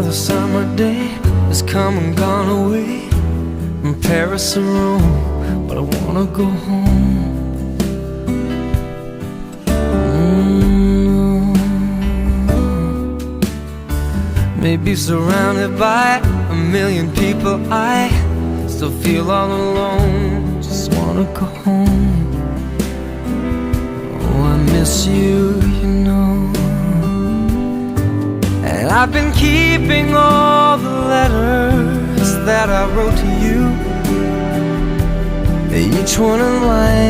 Another summer day has come and gone away, from Paris or Rome, but I wanna go home. Maybe surrounded by a million people, I still feel all alone. Just wanna go home. Oh, I miss you, you know. And I've been keeping all the letters that I wrote to you, each one in line.